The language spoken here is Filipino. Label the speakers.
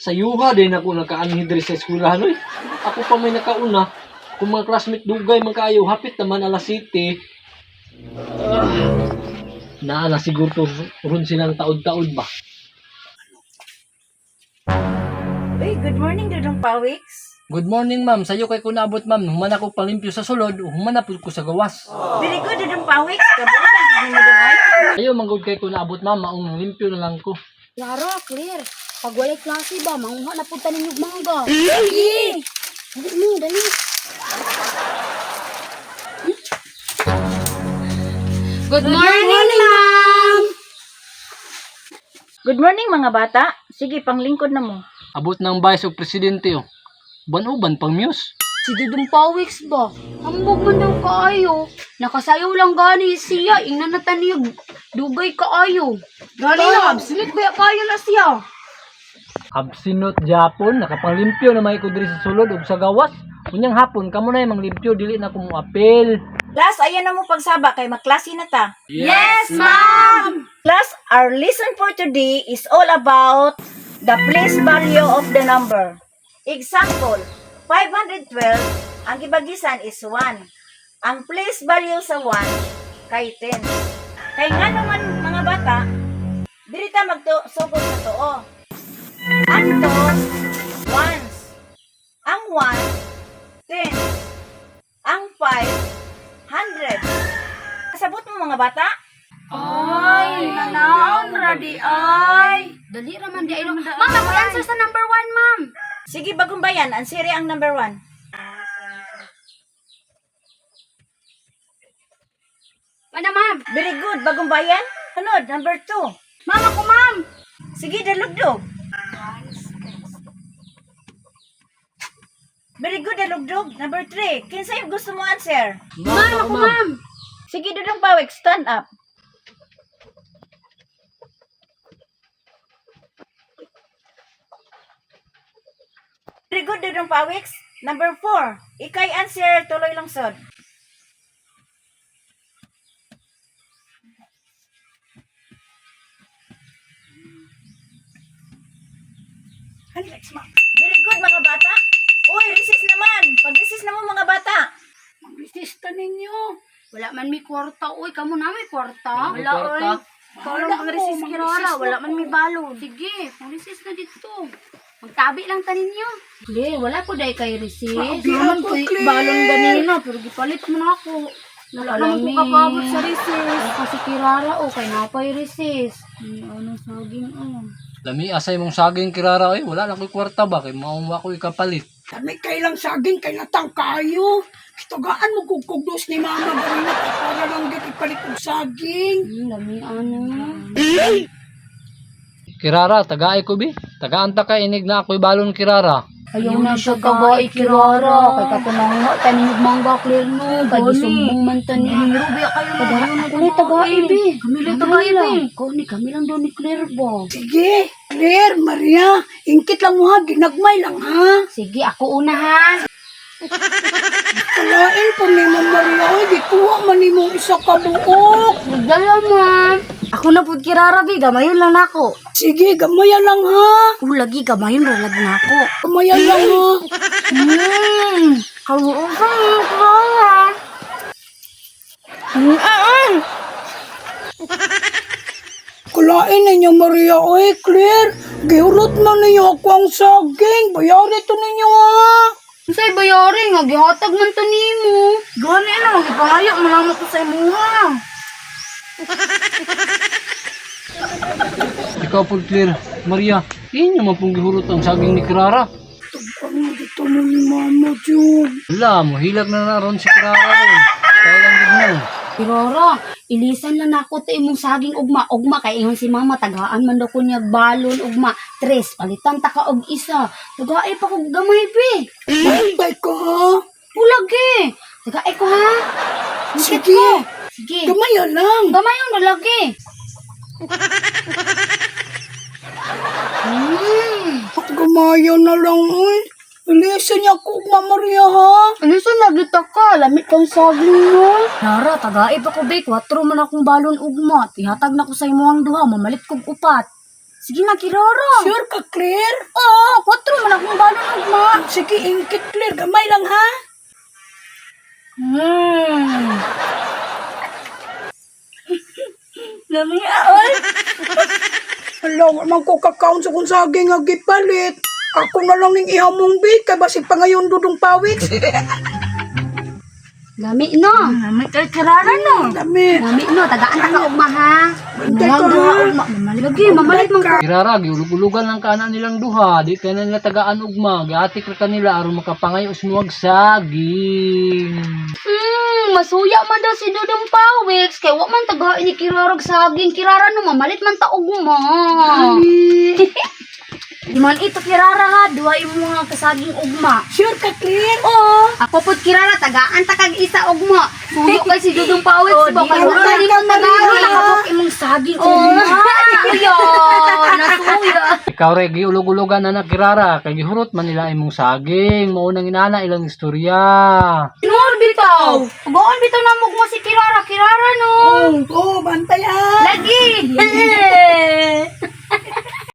Speaker 1: Sa yuha din ako nakaanhi diri sa eskwelahan oy. Ako pa may nakauna. Kung mga classmate dugay man kaayo, hapit naman alas 7. Naala siguro ron silang taod-taod ba.
Speaker 2: Uy, good morning, Dudong Pawiks.
Speaker 1: Good morning ma'am, sayo kay ko naabot ma'am. Human ako palimpyo sa sulod, human po ko sa gawas.
Speaker 2: Very good, Dudong Pawiks. Kabutan, hindi mo dungay.
Speaker 1: Ayaw manggod kay ko naabot ma'am, maong limpyo na lang ko.
Speaker 3: Klaro, clear. Pag walay klase ba, manguha na punta ninyo mangga. Sige! Dali mo, dali. Good morning, ma'am!
Speaker 2: Good morning, mga bata. Sige, panglingkod na mo.
Speaker 1: Abot ng vice o presidente oh. Ban-uban pang muse.
Speaker 3: Si Dudong Pawiks ba? Hambog man daw kaayo. Nakasayaw lang gani siya. Ingnan na taniyog. Dugay kaayo. Gani na, absilit ba kayo na siya?
Speaker 1: Absinot Japon, nakapalimpyo na may ko diri sa sulod ug sa gawas. Unyang hapon kamo na yung limpyo dili na ko mo apel.
Speaker 2: Class, ayan na mo pagsaba kay maklase na ta.
Speaker 3: Yes, ma'am!
Speaker 2: Class, our lesson for today is all about the place value of the number. Example, 512, ang gibagisan is 1. Ang place value sa 1 kay 10. Kay nga naman mga bata, dili ta magsugod sa too. Ang 2, ones. Ang 1, 10. Ang 5, 100. Kasabot mo mga bata?
Speaker 3: Ay, nanaon, ready, ay. Dali raman di ay. Ma'am, ako answer sa number 1, ma'am.
Speaker 2: Sige, bagong bayan, ang siri ang number 1.
Speaker 3: Ano, ma'am?
Speaker 2: Very good, bagong bayan. Sunod, number 2.
Speaker 3: Ma'am, ako, ma'am.
Speaker 2: Sige, dalugdog. Very good, dalugdog. Number 3. Kinsa yung gusto mo answer?
Speaker 3: Ma'am, ako, ma'am.
Speaker 2: Sige, Dudong Pawik, stand up. Very good, Dudong Pawiks. Number 4. Ikay answer, tuloy lang sod. Very good, mga bata. Uy, resist naman. Pag-resist na mo, mga bata.
Speaker 3: Mag-resista ninyo. Wala man may kwarta. Uy, kamo na may kwarta.
Speaker 1: May kwarta?
Speaker 3: Ikaw lang pang-resist kirara. Wala man may balon. Sige, pang-resist na dito. Magtabi lang ta ninyo. Hindi, wala po dahil kay resist. Naman ko balon ganina. Pero gipalit mo na ako. Wala naman ko kakabot sa resist. Kasi kirara o, kay napay resist. Ano saging o.
Speaker 1: Lami asay mong saging kirara oy, wala na ko'y kwarta ba kay maong wa ko'y kapalit.
Speaker 4: Kami kailang saging kay natang kayo. Kitagaan mo kugkugdos ni mama ganina para lang gid ipalit og saging.
Speaker 3: Lami ano.
Speaker 1: Kirara, tagaay ko bi. Tagaanta ka inig na ako'y balon kirara.
Speaker 3: Ayaw na siya kagay kirara. Kay katunang nga, tanig mangga clear no. Kay gisumbong man tanig. Rubi kayo na. Kadayon na kami tagay bi. Kami lang tagay bi. Kami lang doon ni Claire ba.
Speaker 4: Sige, Claire, Maria, ingkit lang mo ha, ginagmay lang ha.
Speaker 3: Sige, ako una ha.
Speaker 4: Kalain po ni Ma'am Maria, oy, gikuha man ni mo isa ka buok.
Speaker 3: Magdala ma'am. Ako na po kirara bi. Gamayon lang ako.
Speaker 4: Sige, gamayan lang ha.
Speaker 3: Lagi gamayon lang lagi na ako.
Speaker 4: Gamayan lang ha.
Speaker 3: Kaluon ka mo kirara.
Speaker 4: Kalain ninyo Maria, oy, Claire, gihurot man ninyo ako ang saging. Bayari to ninyo ha.
Speaker 3: Say bayari nga gihatag man to nimo. Gani na magipangayo malamat ko sa imuha.
Speaker 1: Ikaw po clear, Maria. Inyo man pong gihurot ang saging ni kirara.
Speaker 4: Ano dito mo ni mama, Jun?
Speaker 1: Wala mo hilag na naron si kirara ron. Kaya lang gid mo.
Speaker 3: Kirara, ilisan lang ako ta imong saging ugma. Ugma kay ingon si mama tagaan man daw ko niya balon ugma. 3 palitan ta ka og isa. Tagaay pa kog gamay bi.
Speaker 4: Bye ko ha.
Speaker 3: Ulagi. Tagaay ko ha.
Speaker 4: Sige,
Speaker 3: Sige.
Speaker 4: gamayan lang.
Speaker 3: Gamayon na lagi.
Speaker 4: At gamayan na lang, oy. Ilisan niya ako, Ma'am Maria ha.
Speaker 3: Ano sa nagita ka? Lamit kang saging mo. Nara, tagaay pa ko ba? 4 man akong balon ugma. Ihatag na ko sa imo ang duha. Mamalit kog 4. Sige na, Kirara.
Speaker 4: Sure ka, Claire?
Speaker 3: Oo,
Speaker 4: Sige, ingkit clear. Gamay lang, ha?
Speaker 3: Lami oy.
Speaker 4: Alam, man ko kakaon sa kung saging nga gipalit. Ako na lang ning ihamong big, kay basig pa ngayon dudong pawit.
Speaker 3: Lami no. Lami kay kirara no.
Speaker 4: Dami.
Speaker 3: Lami no, tagaan ta ka ugma ha.
Speaker 4: Bantay ka,
Speaker 3: Mga
Speaker 4: ha?
Speaker 3: ugma, lagi mamalit man ko.
Speaker 1: Kirara, giulug-ulugan lang kana nilang duha, di ka na nila tagaan ugma, giatik ra kanila aron makapangay usmuwag saging.
Speaker 3: Masuya man daw si Dudong Pawix kay wa man tagahain ni Kirarag saging. Kirara no, mamalit man ta ugma. Di man ito Kirara ha, duha imo nga kasaging ugma.
Speaker 4: Sure ka, clear?
Speaker 3: Oo. Ako po Kirara, tagaan ta kag isa ugma. Suyo kay si Dudong Pawix
Speaker 2: Oh,
Speaker 3: ba
Speaker 2: di
Speaker 3: kay
Speaker 2: mo
Speaker 3: wala ni mong tagahan nakapok imong saging ugma. Nasuya, nasuya.
Speaker 1: Ikaw re giulug-ulugan na Kirara, kay gihurot man nila imong saging, mao nang inana ilang istorya.
Speaker 3: Tinor bitaw. Ugoon bitaw na mugmo si